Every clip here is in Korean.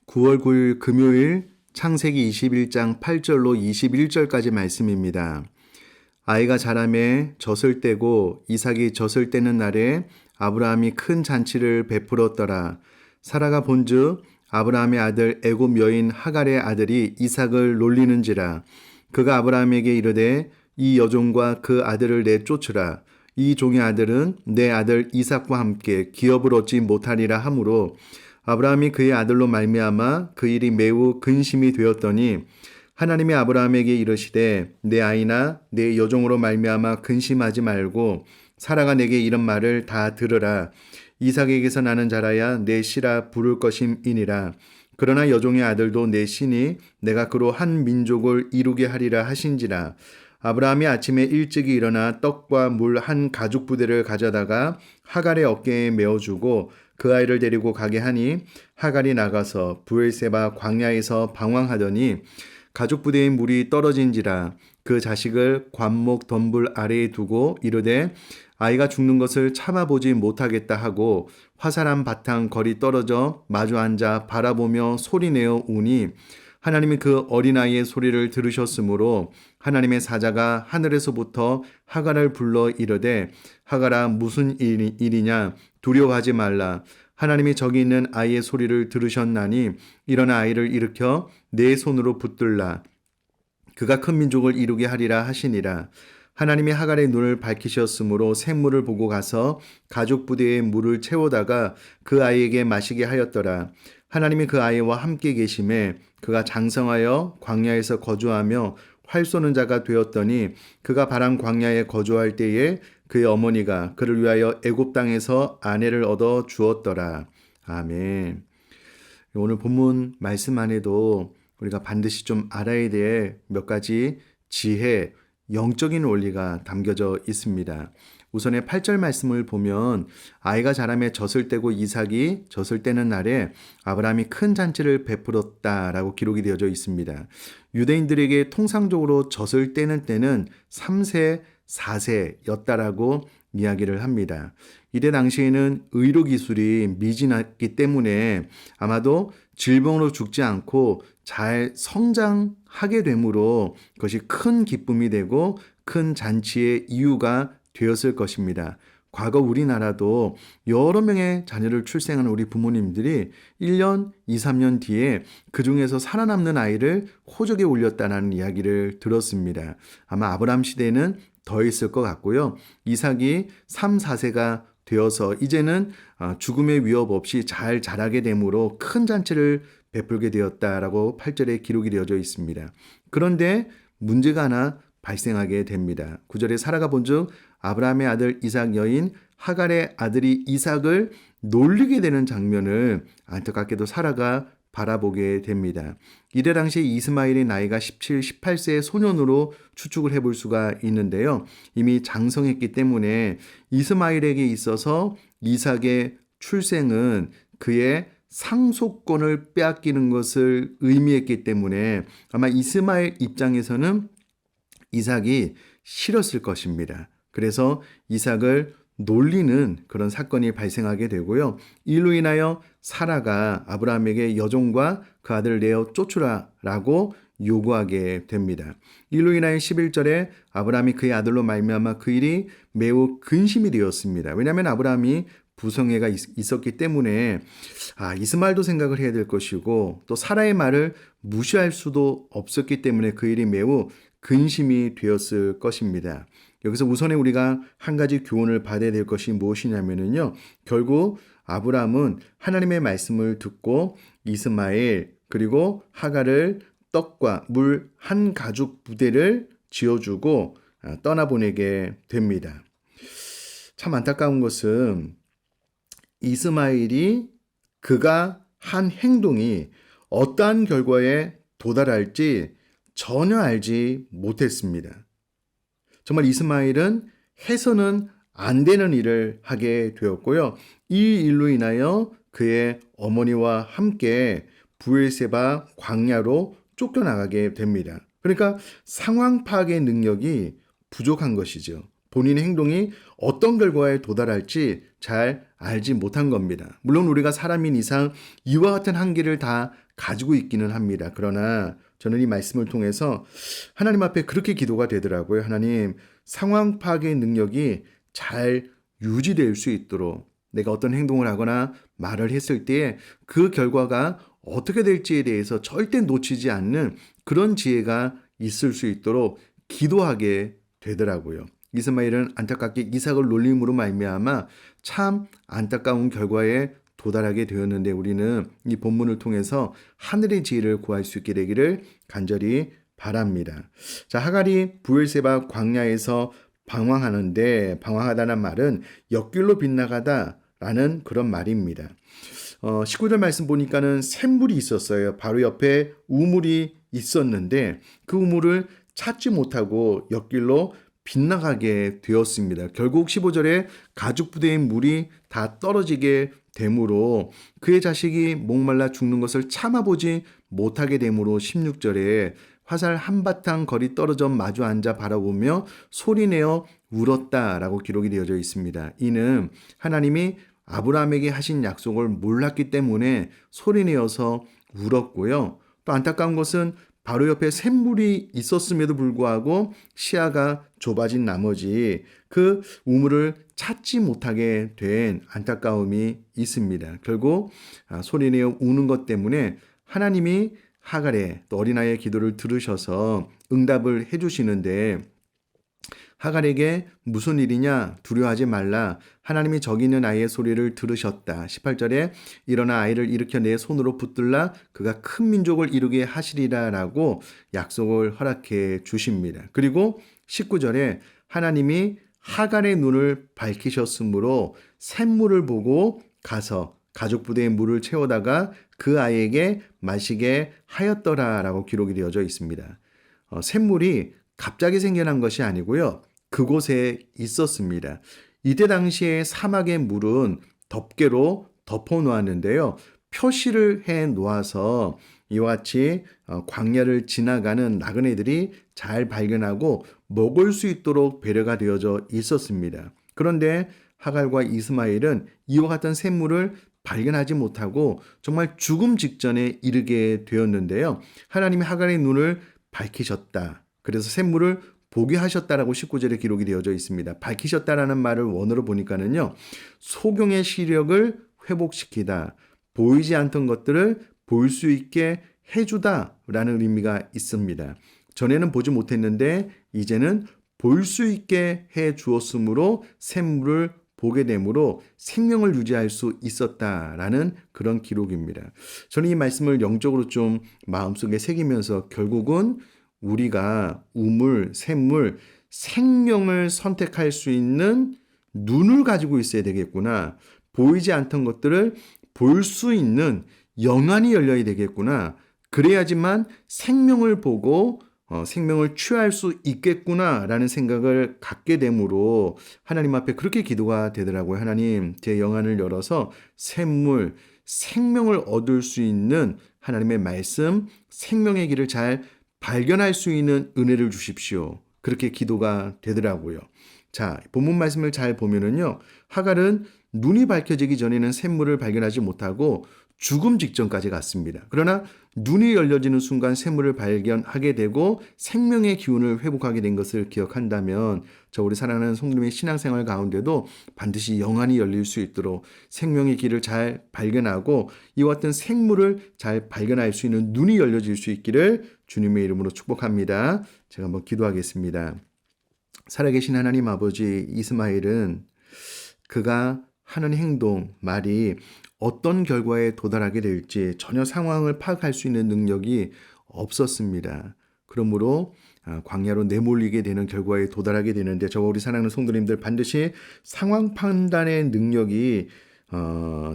9월 9일 금요일 창세기 21장 8절로 21절까지 말씀입니다. 아이가 자라매 젖을 떼고 이삭이 젖을 떼는 날에 아브라함이 큰 잔치를 베풀었더라. 사라가 본즉 아브라함의 아들 애굽 여인 하갈의 아들이 이삭을 놀리는지라. 그가 아브라함에게 이르되 이 여종과 그 아들을 내쫓으라. 이 종의 아들은 내 아들 이삭과 함께 기업을 얻지 못하리라 하므로 아브라함이 그의 아들로 말미암아 그 일이 매우 근심이 되었더니 하나님이 아브라함에게 이르시되 내 아이나 내 여종으로 말미암아 근심하지 말고 사라가 내게 이런 말을 다 들으라. 이삭에게서 나는 자라야 내 씨라 부를 것임이니라. 그러나 여종의 아들도 내 씨니 내가 그로 한 민족을 이루게 하리라 하신지라. 아브라함이 아침에 일찍이 일어나 떡과 물 한 가죽 부대를 가져다가 하갈의 어깨에 메어주고 그 아이를 데리고 가게 하니 하갈이 나가서 브엘세바 광야에서 방황하더니 가죽 부대의 물이 떨어진지라. 그 자식을 관목 덤불 아래에 두고 이르되 아이가 죽는 것을 참아보지 못하겠다 하고 화살한 바탕 거리 떨어져 마주 앉아 바라보며 소리내어 우니 하나님이 그 어린아이의 소리를 들으셨으므로 하나님의 사자가 하늘에서부터 하갈을 불러 이르되 하갈아 무슨 일이냐 두려워하지 말라. 하나님이 저기 있는 아이의 소리를 들으셨나니 일어나 아이를 일으켜 내 손으로 붙들라. 그가 큰 민족을 이루게 하리라 하시니라. 하나님이 하갈의 눈을 밝히셨으므로 샘물을 보고 가서 가죽 부대에 물을 채우다가 그 아이에게 마시게 하였더라. 하나님이 그 아이와 함께 계심에 그가 장성하여 광야에서 거주하며 활 쏘는 자가 되었더니 그가 바람 광야에 거주할 때에 그의 어머니가 그를 위하여 애굽 땅에서 아내를 얻어 주었더라. 아멘. 오늘 본문 말씀 안에도 우리가 반드시 좀 알아야 될 몇 가지 지혜, 영적인 원리가 담겨져 있습니다. 우선의 8절 말씀을 보면 아이가 자라매 젖을 떼고 이삭이 젖을 떼는 날에 아브라함이 큰 잔치를 베풀었다라고 기록이 되어져 있습니다. 유대인들에게 통상적으로 젖을 떼는 때는 3세, 4세였다라고 이야기를 합니다. 이때 당시에는 의료기술이 미진했기 때문에 아마도 질병으로 죽지 않고 잘 성장하게 되므로 그것이 큰 기쁨이 되고 큰 잔치의 이유가 되었을 것입니다. 과거 우리나라도 여러 명의 자녀를 출생하는 우리 부모님들이 1년, 2, 3년 뒤에 그 중에서 살아남는 아이를 호적에 올렸다는 이야기를 들었습니다. 아마 아브라함 시대에는 더 있을 것 같고요. 이삭이 3, 4세가 되어서 이제는 죽음의 위협 없이 잘 자라게 되므로 큰 잔치를 베풀게 되었다라고 8절에 기록이 되어져 있습니다. 그런데 문제가 하나 발생하게 됩니다. 9절에 사라가 본즉 아브라함의 아들 이삭 여인 하갈의 아들이 이삭을 놀리게 되는 장면을 안타깝게도 사라가 바라보게 됩니다. 이때 당시 이스마엘의 나이가 17, 18세의 소년으로 추측을 해볼 수가 있는데요. 이미 장성했기 때문에 이스마엘에게 있어서 이삭의 출생은 그의 상속권을 빼앗기는 것을 의미했기 때문에 아마 이스마엘 입장에서는 이삭이 싫었을 것입니다. 그래서 이삭을 놀리는 그런 사건이 발생하게 되고요. 이로 인하여 사라가 아브라함에게 여종과 그 아들을 내어 쫓으라 라고 요구하게 됩니다. 이로 인하여 11절에 아브라함이 그의 아들로 말미암아 그 일이 매우 근심이 되었습니다. 왜냐하면 아브라함이 부성애가 있었기 때문에 이스마엘도 생각을 해야 될 것이고 또 사라의 말을 무시할 수도 없었기 때문에 그 일이 매우 근심이 되었을 것입니다. 여기서 우선에 우리가 한 가지 교훈을 받아야 될 것이 무엇이냐면요. 결국 아브라함은 하나님의 말씀을 듣고 이스마엘 그리고 하갈을 떡과 물 한 가죽 부대를 지어주고 떠나보내게 됩니다. 참 안타까운 것은 이스마엘이 그가 한 행동이 어떠한 결과에 도달할지 전혀 알지 못했습니다. 정말 이스마엘은 해서는 안 되는 일을 하게 되었고요. 이 일로 인하여 그의 어머니와 함께 브엘세바 광야로 쫓겨나가게 됩니다. 그러니까 상황 파악의 능력이 부족한 것이죠. 본인의 행동이 어떤 결과에 도달할지 잘 알지 못한 겁니다. 물론 우리가 사람인 이상 이와 같은 한계를 다 가지고 있기는 합니다. 그러나 저는 이 말씀을 통해서 하나님 앞에 그렇게 기도가 되더라고요. 하나님, 상황 파악의 능력이 잘 유지될 수 있도록 내가 어떤 행동을 하거나 말을 했을 때 그 결과가 어떻게 될지에 대해서 절대 놓치지 않는 그런 지혜가 있을 수 있도록 기도하게 되더라고요. 이스마엘은 안타깝게 이삭을 놀림으로 말미암아 참 안타까운 결과에 도달하게 되었는데 우리는 이 본문을 통해서 하늘의 지혜를 구할 수 있게 되기를 간절히 바랍니다. 자, 하갈이 브엘세바 광야에서 방황하다는 말은 옆길로 빗나가다라는 그런 말입니다. 19절 말씀 보니까는 샘물이 있었어요. 바로 옆에 우물이 있었는데 그 우물을 찾지 못하고 옆길로 빗나가게 되었습니다. 결국 15절에 가죽 부대의 물이 다 떨어지게 되므로 그의 자식이 목말라 죽는 것을 참아보지 못하게 되므로 16절에 화살 한바탕 거리 떨어져 마주 앉아 바라보며 소리내어 울었다라고 기록이 되어져 있습니다. 이는 하나님이 아브라함에게 하신 약속을 몰랐기 때문에 소리내어서 울었고요. 또 안타까운 것은 바로 옆에 샘물이 있었음에도 불구하고 시야가 좁아진 나머지 그 우물을 찾지 못하게 된 안타까움이 있습니다. 결국 소리내어 우는 것 때문에 하나님이 하갈의 또 어린아이의 기도를 들으셔서 응답을 해주시는데 하갈에게 무슨 일이냐 두려워하지 말라 하나님이 저기 있는 아이의 소리를 들으셨다. 18절에 일어나 아이를 일으켜 내 손으로 붙들라 그가 큰 민족을 이루게 하시리라 라고 약속을 허락해 주십니다. 그리고 19절에 하나님이 하갈의 눈을 밝히셨으므로 샘물을 보고 가서 가족 부대에 물을 채우다가 그 아이에게 마시게 하였더라 라고 기록이 되어져 있습니다. 샘물이 갑자기 생겨난 것이 아니고요. 그곳에 있었습니다. 이때 당시에 사막의 물은 덮개로 덮어 놓았는데요. 표시를 해 놓아서 이와 같이 광야를 지나가는 나그네들이 잘 발견하고 먹을 수 있도록 배려가 되어져 있었습니다. 그런데 하갈과 이스마엘은 이와 같은 샘물을 발견하지 못하고 정말 죽음 직전에 이르게 되었는데요. 하나님이 하갈의 눈을 밝히셨다. 그래서 샘물을 보게 하셨다라고 19절에 기록이 되어져 있습니다. 밝히셨다라는 말을 원어로 보니까는요. 소경의 시력을 회복시키다. 보이지 않던 것들을 볼 수 있게 해주다라는 의미가 있습니다. 전에는 보지 못했는데 이제는 볼 수 있게 해 주었으므로 샘물을 보게 되므로 생명을 유지할 수 있었다라는 그런 기록입니다. 저는 이 말씀을 영적으로 좀 마음속에 새기면서 결국은 우리가 우물, 샘물, 생명을 선택할 수 있는 눈을 가지고 있어야 되겠구나. 보이지 않던 것들을 볼 수 있는 영안이 열려야 되겠구나. 그래야지만 생명을 보고 생명을 취할 수 있겠구나라는 생각을 갖게 되므로 하나님 앞에 그렇게 기도가 되더라고요. 하나님, 제 영안을 열어서 샘물, 생명을 얻을 수 있는 하나님의 말씀, 생명의 길을 잘 발견할 수 있는 은혜를 주십시오. 그렇게 기도가 되더라고요. 자, 본문 말씀을 잘 보면은요. 하갈은 눈이 밝혀지기 전에는 샘물을 발견하지 못하고 죽음 직전까지 갔습니다. 그러나 눈이 열려지는 순간 샘물을 발견하게 되고 생명의 기운을 회복하게 된 것을 기억한다면 우리 사랑하는 성도님의 신앙생활 가운데도 반드시 영안이 열릴 수 있도록 생명의 길을 잘 발견하고 이와 같은 생물을 잘 발견할 수 있는 눈이 열려질 수 있기를 주님의 이름으로 축복합니다. 제가 한번 기도하겠습니다. 살아계신 하나님 아버지, 이스마엘은 그가 하는 행동, 말이 어떤 결과에 도달하게 될지 전혀 상황을 파악할 수 있는 능력이 없었습니다. 그러므로 광야로 내몰리게 되는 결과에 도달하게 되는데 우리 사랑하는 성도님들 반드시 상황 판단의 능력이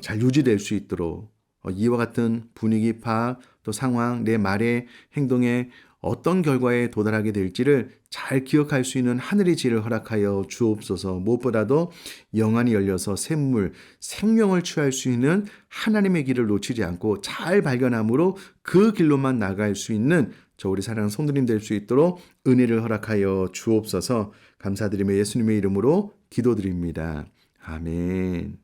잘 유지될 수 있도록 이와 같은 분위기 파악, 또 상황, 내 말의 행동에 어떤 결과에 도달하게 될지를 잘 기억할 수 있는 하늘의 지혜를 허락하여 주옵소서. 무엇보다도 영안이 열려서 샘물, 생명을 취할 수 있는 하나님의 길을 놓치지 않고 잘 발견함으로 그 길로만 나갈 수 있는 우리 사랑하는 성도님 될 수 있도록 은혜를 허락하여 주옵소서. 감사드리며 예수님의 이름으로 기도드립니다. 아멘.